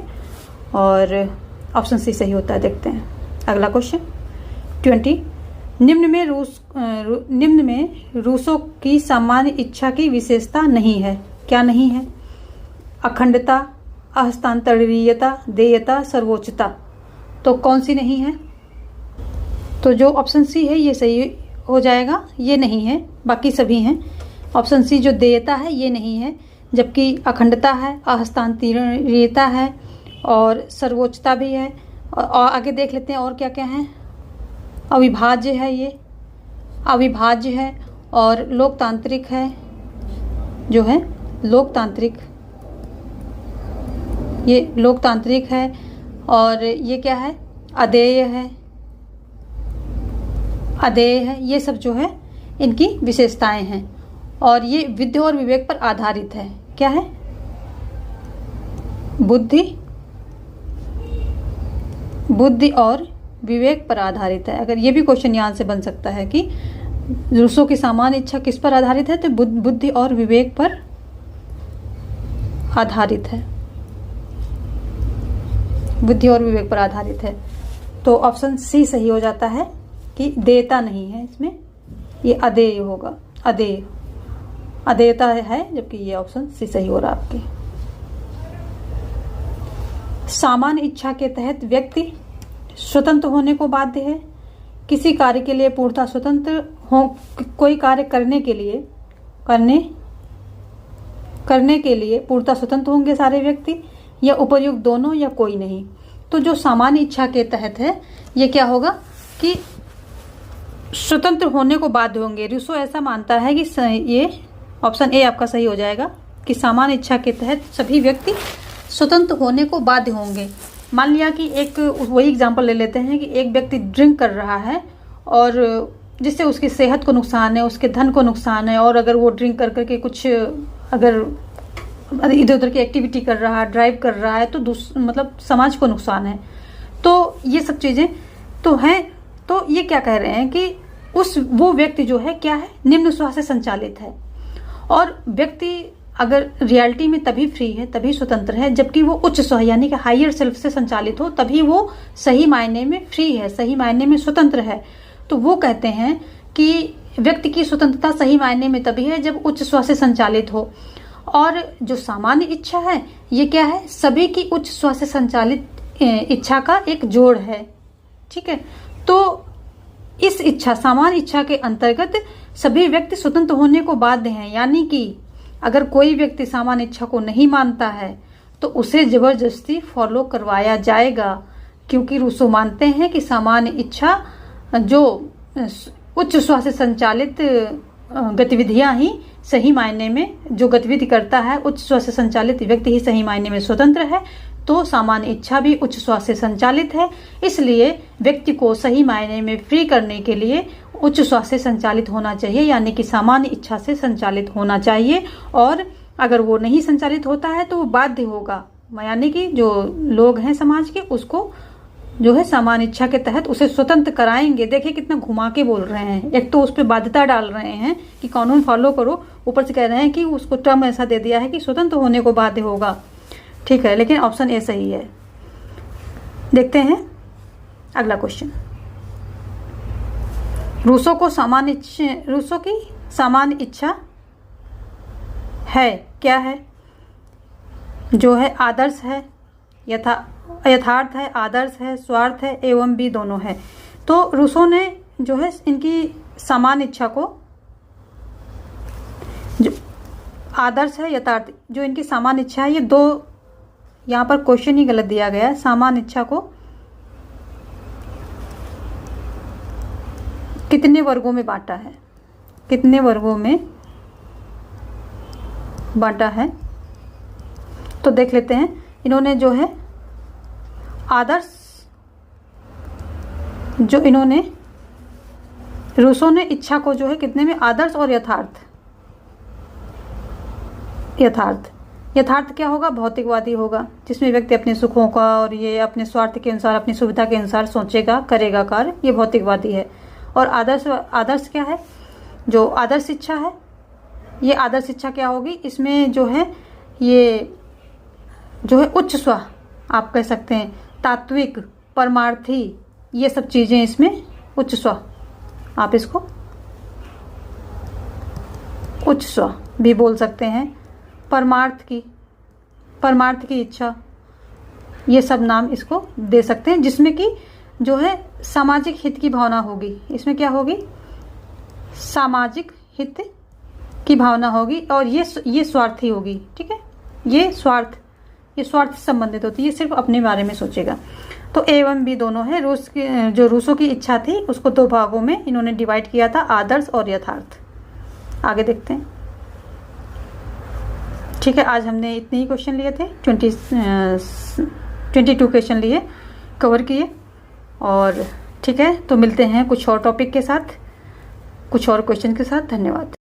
और ऑप्शन सी सही होता है। देखते हैं अगला क्वेश्चन 20। निम्न में रूसो की सामान्य इच्छा की विशेषता नहीं है, क्या नहीं है? अखंडता, अहस्तांतरणीयता, देयता, सर्वोच्चता। तो कौन सी नहीं है? तो जो ऑप्शन सी है ये सही हो जाएगा, ये नहीं है, बाकी सभी हैं। ऑप्शन सी जो देयता है ये नहीं है, जबकि अखंडता है, अहस्तांतरणीयता है और सर्वोच्चता भी है। और आगे देख लेते हैं और क्या क्या है। अविभाज्य है, ये अविभाज्य है और लोकतांत्रिक है, जो है लोकतांत्रिक, ये लोकतांत्रिक है। और ये क्या है? अदेय है, अदेय है। ये सब जो है इनकी विशेषताएं हैं। और ये विद्या और विवेक पर आधारित है। क्या है? बुद्धि और विवेक पर आधारित है। अगर ये भी क्वेश्चन यहाँ से बन सकता है कि रूसो की सामान्य इच्छा किस पर आधारित है, तो बुद्धि और विवेक पर आधारित है, बुद्धि और विवेक पर आधारित है। तो ऑप्शन सी सही हो जाता है कि देयता नहीं है इसमें, ये अदेय होगा, अदेय, अदेयता है, जबकि ये ऑप्शन सी सही हो रहा आपकी। सामान्य इच्छा के तहत व्यक्ति स्वतंत्र होने को बाध्य है। किसी कार्य के लिए पूर्णतः स्वतंत्र हो, कोई कार्य करने के लिए पूर्णतः स्वतंत्र होंगे सारे व्यक्ति, या उपर्युक्त दोनों, या कोई नहीं। तो जो सामान्य इच्छा के तहत है ये क्या होगा कि स्वतंत्र होने को बाध्य होंगे। रूसो ऐसा मानता है कि ये ऑप्शन ए आपका सही हो जाएगा कि सामान्य इच्छा के तहत सभी व्यक्ति स्वतंत्र होने को बाध्य होंगे। मान लिया कि एक वही एग्जांपल ले लेते हैं कि एक व्यक्ति ड्रिंक कर रहा है और जिससे उसकी सेहत को नुकसान है, उसके धन को नुकसान है, और अगर वो ड्रिंक कर करके कुछ अगर इधर उधर की एक्टिविटी कर रहा है, ड्राइव कर रहा है, तो मतलब समाज को नुकसान है। तो ये सब चीजें तो हैं। तो ये क्या कह रहे हैं कि वो व्यक्ति जो है क्या है, निम्न स्व से संचालित है। और व्यक्ति अगर रियलिटी में तभी फ्री है, तभी स्वतंत्र है, जबकि वो उच्च स्व यानी कि हायर सेल्फ से संचालित हो, तभी वो सही मायने में फ्री है, सही मायने में स्वतंत्र है। तो वो कहते हैं कि व्यक्ति की स्वतंत्रता सही मायने में तभी है जब उच्च स्व से संचालित हो। और जो सामान्य इच्छा है ये क्या है, सभी की उच्च स्व से संचालित इच्छा का एक जोड़ है। ठीक है, तो इस इच्छा, सामान्य इच्छा के अंतर्गत सभी व्यक्ति स्वतंत्र होने को बाध्य हैं। यानी कि अगर कोई व्यक्ति सामान्य इच्छा को नहीं मानता है तो उसे जबरदस्ती फॉलो करवाया जाएगा, क्योंकि रूसो मानते हैं कि सामान्य इच्छा जो उच्च स्व से संचालित गतिविधियां ही सही मायने में, जो गतिविधि करता है उच्च स्व से संचालित व्यक्ति ही सही मायने में स्वतंत्र है। तो सामान्य इच्छा भी उच्च स्व से संचालित है, इसलिए व्यक्ति को सही मायने में फ्री करने के लिए उच्च स्व से संचालित होना चाहिए, यानी कि सामान्य इच्छा से संचालित होना चाहिए। और अगर वो नहीं संचालित होता है तो वो बाध्य होगा, यानी कि जो लोग हैं समाज के उसको जो है सामान्य इच्छा के तहत उसे स्वतंत्र कराएंगे। देखिए कितना घुमा के बोल रहे हैं, एक तो उस पर बाध्यता डाल रहे हैं कि कानून फॉलो करो, ऊपर से कह रहे हैं कि उसको टर्म ऐसा दे दिया है कि स्वतंत्र होने को बाध्य होगा। ठीक है, लेकिन ऑप्शन ए सही है। देखते हैं अगला क्वेश्चन। रूसो की सामान्य इच्छा है, क्या है? जो है आदर्श है, यथार्थ है, आदर्श है, स्वार्थ है, एवं भी दोनों है। तो रूसो ने जो है इनकी सामान्य इच्छा को, जो आदर्श है, यथार्थ, जो इनकी सामान्य इच्छा है, ये दो यहाँ पर क्वेश्चन ही गलत दिया गया है। सामान्य इच्छा को कितने वर्गों में बांटा है, कितने वर्गों में बांटा है। तो देख लेते हैं, इन्होंने जो है आदर्श, जो इन्होंने रूसो ने इच्छा को जो है कितने में, आदर्श और यथार्थ। यथार्थ क्या होगा, भौतिकवादी होगा, जिसमें व्यक्ति अपने सुखों का और ये अपने स्वार्थ के अनुसार, अपनी सुविधा के अनुसार सोचेगा, करेगा कार्य, ये भौतिकवादी है। और आदर्श क्या है, जो आदर्श इच्छा है, ये आदर्श इच्छा क्या होगी, इसमें जो है ये जो है उच्च स्व, आप कह सकते हैं तात्विक, परमार्थी, ये सब चीजें इसमें उच्च स्व, आप इसको उच्च स्व भी बोल सकते हैं। परमार्थ की इच्छा, ये सब नाम इसको दे सकते हैं, जिसमें कि जो है सामाजिक हित की भावना होगी। इसमें क्या होगी, सामाजिक हित की भावना होगी, और ये स्वार्थी होगी। ठीक है, ये स्वार्थ से संबंधित होती है, ये सिर्फ अपने बारे में सोचेगा। तो ए एवं बी दोनों है। जो रूसो की इच्छा थी उसको दो भागों में इन्होंने डिवाइड किया था, आदर्श और यथार्थ। आगे देखते हैं। ठीक है, आज हमने इतने ही क्वेश्चन लिए थे, 22 क्वेश्चन लिए, कवर किए। और ठीक है, तो मिलते हैं कुछ और टॉपिक के साथ, कुछ और क्वेश्चन के साथ। धन्यवाद।